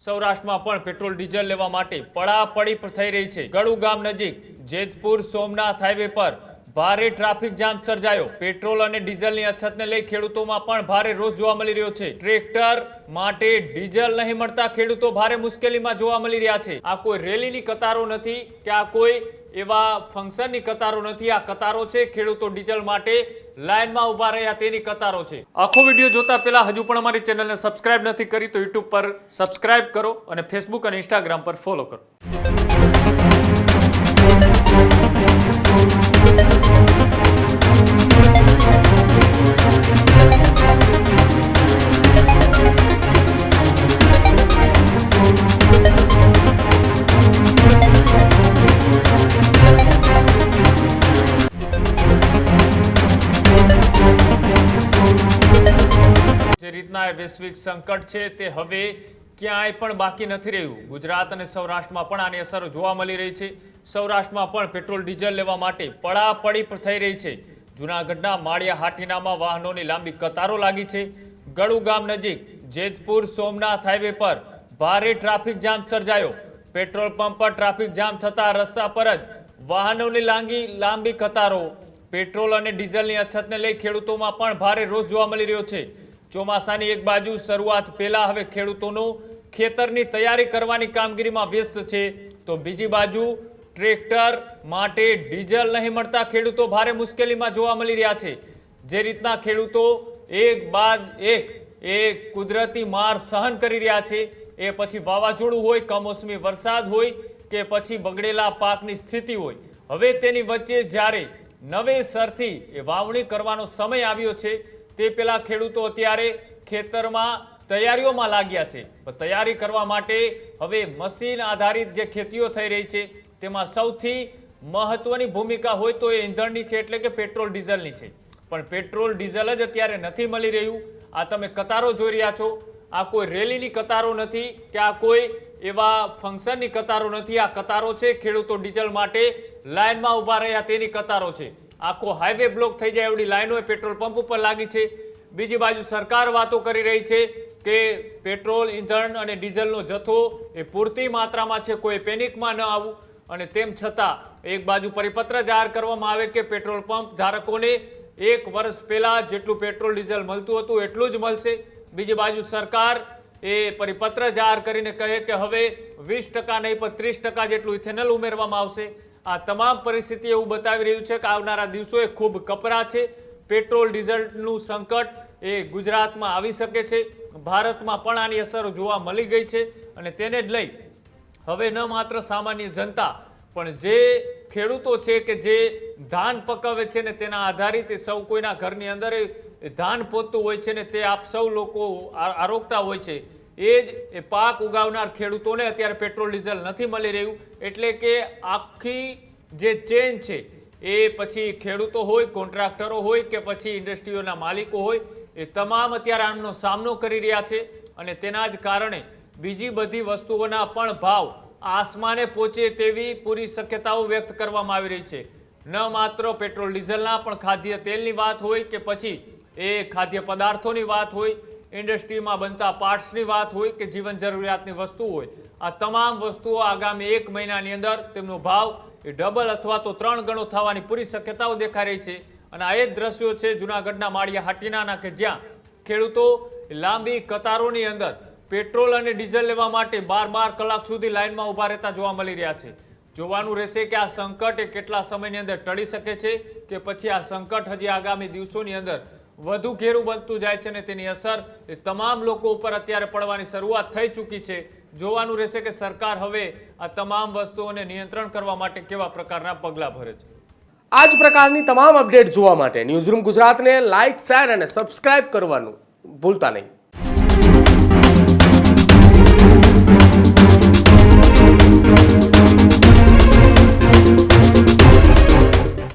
સૌરાષ્ટ્રમાં પણ petrol diesel લેવા માટે પડાપડી થઈ રહી છે। ગળુ ગામ નજીક જેતપુર સોમનાથ હાઈવે પર ભારે ટ્રાફિક જામ સર્જાયો। પેટ્રોલ અને ડીઝલની અછતને લઈ ખેડૂતોમાં પણ ભારે રોષ જોવા મળી રહ્યો છે। ટ્રેક્ટર માટે ડીઝલ નહીં મળતા ખેડૂતો ભારે મુશ્કેલીમાં જોવા મળી રહ્યા છે। આ કોઈ રેલીની કતારો નથી કે આ કોઈ એવા ફંક્શનની કતારો નથી, આ કતારો છે ખેડૂતો ડીઝલ માટે લાઈનમાં ઉભા રહ્યા તેની કતારો છે। આખો વિડીયો જોતા પહેલા હજુ પણ અમારી ચેનલને સબસ્ક્રાઇબ નથી કરી તો યુટ્યુબ પર સબસ્ક્રાઇબ કરો અને ફેસબુક અને ઇન્સ્ટાગ્રામ પર ફોલો કરો। જે રીતના વૈશ્વિક સંકટ છે તે હવે ક્યાંય પણ બાકી નથી રહ્યું। ગુજરાત અને સૌરાષ્ટ્રમાં પણ આની અસર જોવા મળી રહી છે। સૌરાષ્ટ્રમાં પણ પેટ્રોલ ડીઝલ લેવા માટે પડાપડી થઈ રહી છે। જૂનાગઢના માળિયા હાટીનામાં વાહનોની લાંબી કતારો લાગી છે। ગળુ ગામ નજીક જેતપુર સોમનાથ હાઈવે પર ભારે ટ્રાફિક જામ સર્જાયો। પેટ્રોલ પંપ પર ટ્રાફિક જામ થતા રસ્તા પર જ વાહનોની લાંબી કતારો। પેટ્રોલ અને ડીઝલની અછતને લઈ ખેડૂતોમાં પણ ભારે રોષ જોવા મળી રહ્યો છે। ચોમાસાની એક બાજુ શરૂઆત પહેલા હવે ખેડૂતોનું ખેતરની તૈયારી કરવાની કામગીરીમાં વ્યસ્ત છે તો બીજી બાજુ ટ્રેક્ટર માટે ડીઝલ નહીં મળતા ખેડૂતો ભારે મુશ્કેલીમાં જોવા મળી રહ્યા છે। જે રીતના ખેડૂતો એક બાદ એક કુદરતી માર સહન કરી રહ્યા છે, એ પછી વાવાઝોડું હોય, કમોસમી વરસાદ હોય કે પછી બગડેલા પાકની સ્થિતિ હોય, હવે તેની વચ્ચે જ્યારે નવેસરથી એ વાવણી કરવાનો સમય આવ્યો છે તે પહેલા ખેડૂતો અત્યારે ખેતરમાં તૈયારીઓમાં લાગ્યા છે। પણ તૈયારી કરવા માટે હવે મશીન આધારિત જે ખેતીઓ થઈ રહી છે તેમાં સૌથી મહત્વની ભૂમિકા હોય તો એ ઈંધણની છે, એટલે કે પેટ્રોલ ડીઝલની છે। પણ પેટ્રોલ ડીઝલ જ અત્યારે નથી મળી રહ્યું। આ તમે કતારો જોઈ રહ્યા છો, આ કોઈ રેલીની કતારો નથી કે આ કોઈ એવા ફંક્શનની કતારો નથી, આ કતારો છે ખેડૂતો ડીઝલ માટે લાઈનમાં ઉભા રહ્યા તેની કતારો છે। આખો હાઈવે બ્લોક થઈ જાય એવડી લાઈનો પેટ્રોલ પંપ ઉપર લાગી છે। બીજી બાજુ સરકાર વાતો કરી રહી છે કે પેટ્રોલ, ઈંધણ અને ડીઝલનો જથ્થો એ પૂરતી માત્રામાં છે, કોઈ પેનિકમાં ન આવવું। અને તેમ છતાં એક બાજુ પરિપત્ર જાહેર કરવામાં આવે કે પેટ્રોલ પંપ ધારકોને 1 વર્ષ પહેલા જેટલું પેટ્રોલ ડીઝલ મળતું હતું એટલું જ મળશે। બીજી બાજુ સરકાર એ પરિપત્ર જાહેર કરીને કહે કે હવે 20% નહીં પણ 30% જેટલું ઇથેનોલ ઉમેરવામાં આવશે। આ તમામ પરિસ્થિતિ એવું બતાવી રહ્યું છે કે આવનારા દિવસો એ ખૂબ કપરા છે। પેટ્રોલ ડીઝલનું સંકટ એ ગુજરાતમાં આવી શકે છે, ભારતમાં પણ આની અસરો જોવા મળી ગઈ છે અને તેને જ લઈ હવે ન માત્ર સામાન્ય જનતા પણ જે ખેડૂતો છે કે જે ધાન પકવે છે ને તેના આધારિત સૌ કોઈના ઘરની અંદર ધાન પોતું હોય છે ને તે આપ સૌ લોકો આરોગતા હોય છે, એ પાક ઉગાવનાર ખેડૂતોને અત્યારે પેટ્રોલ ડીઝલ નથી મળી રહ્યું। એટલે કે આખી જે ચેન છે એ પછી ખેડૂતો હોય, કોન્ટ્રાક્ટરો હોય કે પછી ઇન્ડસ્ટ્રીઓના માલિકો હોય, એ તમામ અત્યારે આનો સામનો કરી રહ્યા છે અને તેના જ કારણે બીજી બધી વસ્તુઓના પણ ભાવ આસમાને પહોંચે તેવી પૂરી શક્યતાઓ વ્યક્ત કરવામાં આવી રહી છે। ન માત્ર પેટ્રોલ ડીઝલના પણ ખાદ્ય તેલની વાત હોય કે પછી એ ખાદ્ય પદાર્થોની વાત હોય, ઇન્ડસ્ટ્રીમાં બનતા પાર્ટ્સની વાત હોય કે જીવન જરૂરિયાતની વસ્તુ હોય, આ તમામ વસ્તુઓ આગામી 1 મહિનાની અંદર તેમનો ભાવ એ ડબલ અથવા તો 3 ગણો થવાની પૂરી શક્યતાઓ દેખાઈ રહી છે। અને આ એ દ્રશ્યો છે જૂનાગઢના માળિયા હાટીનાના કે જ્યાં ખેડૂતો લાંબી કતારોની અંદર પેટ્રોલ અને ડીઝલ લેવા માટે 12 કલાક સુધી લાઈનમાં ઉભા રહેતા જોવા મળી રહ્યા છે। જોવાનું રહેશે કે આ સંકટ એ કેટલા સમયની અંદર ટળી શકે છે કે પછી આ સંકટ હજી આગામી દિવસોની અંદર વધુ ઘેરું બનતું જાય છે અને તેની અસર એ તમામ લોકો ઉપર અત્યારે પડવાની શરૂઆત થઈ ચૂકી છે। જોવાનું રહેશે કે સરકાર હવે આ તમામ વસ્તુઓને નિયંત્રણ કરવા માટે કેવા પ્રકારના પગલાં ભરે છે। આ જ પ્રકારની તમામ અપડેટ જોવા માટે ન્યૂઝરૂમ ગુજરાતને લાઇક, શેર અને સબસ્ક્રાઇબ કરવાનું ભૂલતા નહીં।